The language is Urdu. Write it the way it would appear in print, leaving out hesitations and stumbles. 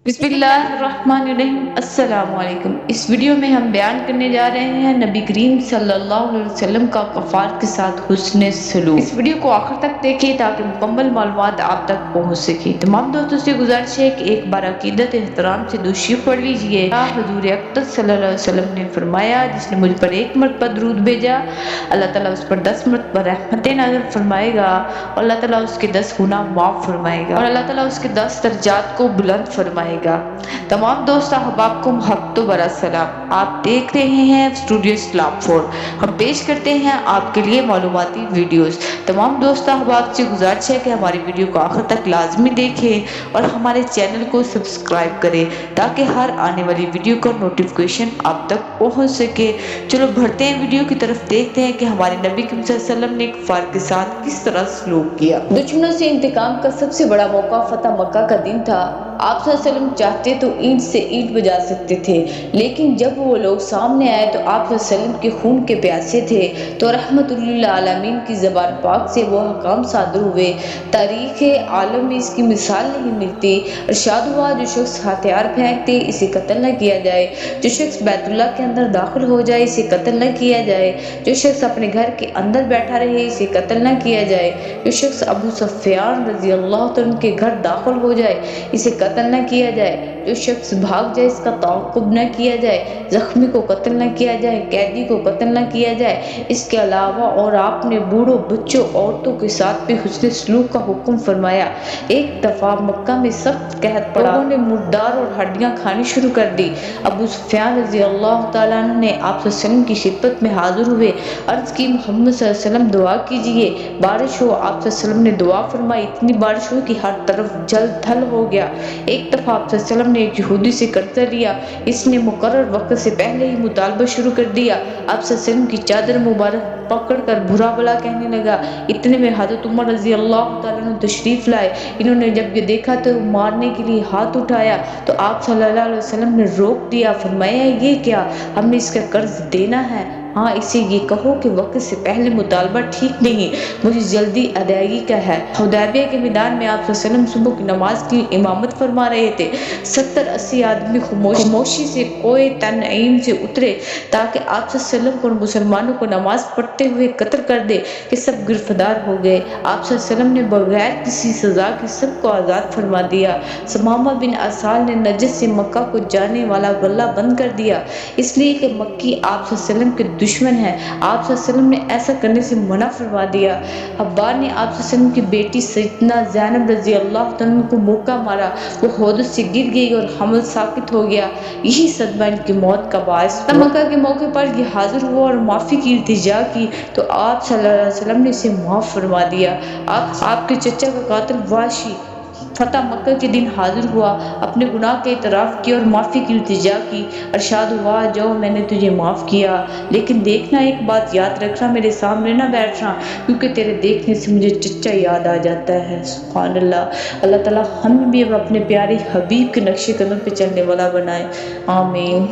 بسم اللہ الرحمن الرحیم۔ السلام علیکم۔ اس ویڈیو میں ہم بیان کرنے جا رہے ہیں نبی کریم صلی اللہ علیہ وسلم کا کفار کے ساتھ حسن سلوک۔ اس ویڈیو کو آخر تک دیکھیں تاکہ مکمل معلومات آپ تک پہنچ سکے۔ تمام دوستوں سے گزارش ہے کہ ایک بار عقیدت احترام سے دوشیف پڑھ لیجئے۔ حضور اقدس صلی اللہ علیہ وسلم نے فرمایا، جس نے مجھ پر 1 مرتبہ درود بھیجا، اللہ تعالیٰ اس پر 10 مرتبہ رحمتیں نازل فرمائے گا، اور اللہ تعالیٰ اس کے 10 گناہ معاف فرمائے گا، اور اللہ تعالیٰ اس کے 10 درجات کو بلند فرمائے گا۔ تمام دوست احباب کو محبت و برا سلام۔ آپ دیکھ رہے ہیں اسٹوڈیو اسلام 4۔ ہم پیش کرتے ہیں آپ کے لیے معلوماتی ویڈیوز۔ تمام دوست احباب سے گزارش ہے کہ ہماری ویڈیو کو آخر تک لازمی دیکھیں اور ہمارے چینل کو سبسکرائب کریں تاکہ ہر آنے والی ویڈیو کا نوٹیفیکیشن آپ تک پہنچ سکے۔ چلو بڑھتے ہیں ویڈیو کی طرف، دیکھتے ہیں کہ ہمارے نبی کریم صلی اللہ علیہ وسلم نے کفار کے ساتھ کس طرح سلوک کیا۔ دشمنوں سے انتقام کا سب سے بڑا موقع فتح مکہ کا دن تھا۔ آپ صلی اللہ علیہ وسلم چاہتے تو اینٹ سے اینٹ بجا سکتے تھے، لیکن جب وہ لوگ سامنے آئے تو آپ صلی اللہ علیہ وسلم کے خون کے پیاسے تھے، تو رحمت للعالمین کی زبان پاک سے وہ حکام صادر ہوئے۔ تاریخ عالم میں اس کی مثال نہیں ملتی۔ ارشاد ہوا، جو شخص ہتھیار پھینکتے اسے قتل نہ کیا جائے، جو شخص بیت اللہ کے اندر داخل ہو جائے اسے قتل نہ کیا جائے، جو شخص اپنے گھر کے اندر بیٹھا رہے اسے قتل نہ کیا جائے، جو شخص ابو سفیان رضی اللہ عنہ کے گھر داخل ہو جائے اسے قتل نہ کیا جائے، جو شخص بھاگ جائے اس کا تعاقب نہ کیا جائے، زخمی کو قتل نہ کیا جائے، قیدی کو قتل نہ کیا جائے۔ اس کے علاوہ اور آپ نے بوڑھوں، بچوں، عورتوں کے ساتھ بھی حسن سلوک کا حکم فرمایا۔ ایک دفعہ مکہ میں سخت قحط پڑا، لوگوں نے مردار اور ہڈیاں کھانی شروع کر دی۔ ابو سفیان رضی اللہ تعالیٰ عنہ نے آپ صلی اللہ علیہ وسلم کی خدمت میں حاضر ہوئے، عرض کی، محمد صلی اللہ علیہ وسلم دعا کیجئے، بارش ہو۔ آپ صلی اللہ علیہ وسلم نے دعا فرمائی، اتنی بارش ہوئی کہ ہر طرف جل تھل ہو گیا۔ ایک دفعہ آپ صلی اللہ علیہ وسلم نے ایک یہودی سے قرضہ لیا، اس نے مقرر وقت سے پہلے ہی مطالبہ شروع کر دیا۔ آپ صلی اللہ علیہ وسلم کی چادر مبارک پکڑ کر برا بھلا کہنے لگا۔ اتنے میں حضرت عمر رضی اللہ تعالیٰ عنہ تشریف لائے۔ انہوں نے جب یہ دیکھا تو مارنے کے لیے ہاتھ اٹھایا تو آپ صلی اللہ علیہ وسلم نے روک دیا، فرمایا، یہ کیا؟ ہم نے اس کا قرض دینا ہے۔ ہاں، اسے یہ کہو کہ وقت سے پہلے مطالبہ ٹھیک نہیں، مجھے جلدی ادائیگی کا ہے۔ حدیبیہ کے میدان میں آپ صلی اللہ علیہ وسلم صبح کی نماز کی امامت فرما رہے تھے۔ 70-80 آدمی خاموشی سے کوئے تنعیم سے اترے تاکہ آپ صلی اللہ علیہ وسلم کو اور مسلمانوں کو نماز پڑھتے ہوئے قتل کر دے، کہ سب گرفتار ہو گئے۔ آپ صلی اللہ علیہ وسلم نے بغیر کسی سزا کے سب کو آزاد فرما دیا۔ ثمامہ بن اسال نے نجد سے مکہ کو جانے والا غلہ بند کر دیا، اس لیے کہ مکی آپ صلی اللہ علیہ وسلم کے دشمن ہے۔ آپ صلی اللہ علیہ وسلم نے ایسا کرنے سے منع فرما دیا۔ حبار نے آپ صلی اللہ علیہ وسلم کی بیٹی سیدنا زینب رضی اللہ عنہ کو موقع مارا، وہ حوض سے گر گئی اور حمل ساقط ہو گیا، یہی صدمہ ان کی موت کا باعث ہوا۔ مکہ کے موقع پر یہ حاضر ہوا اور معافی کی التجا کی تو آپ صلی اللہ علیہ وسلم نے اسے معاف فرما دیا۔ آپ کے چچا کا قاتل وحشی فتح مکہ کے دن حاضر ہوا، اپنے گناہ کے اعتراف کیا اور معافی کی التجا کی۔ ارشاد ہوا، جو میں نے تجھے معاف کیا، لیکن دیکھنا، ایک بات یاد رکھنا، میرے سامنے نہ بیٹھنا، کیونکہ تیرے دیکھنے سے مجھے چچا یاد آ جاتا ہے۔ سبحان اللہ۔ اللہ تعالیٰ ہم بھی اپنے پیارے حبیب کے نقش قدم پہ چلنے والا بنائے، آمین۔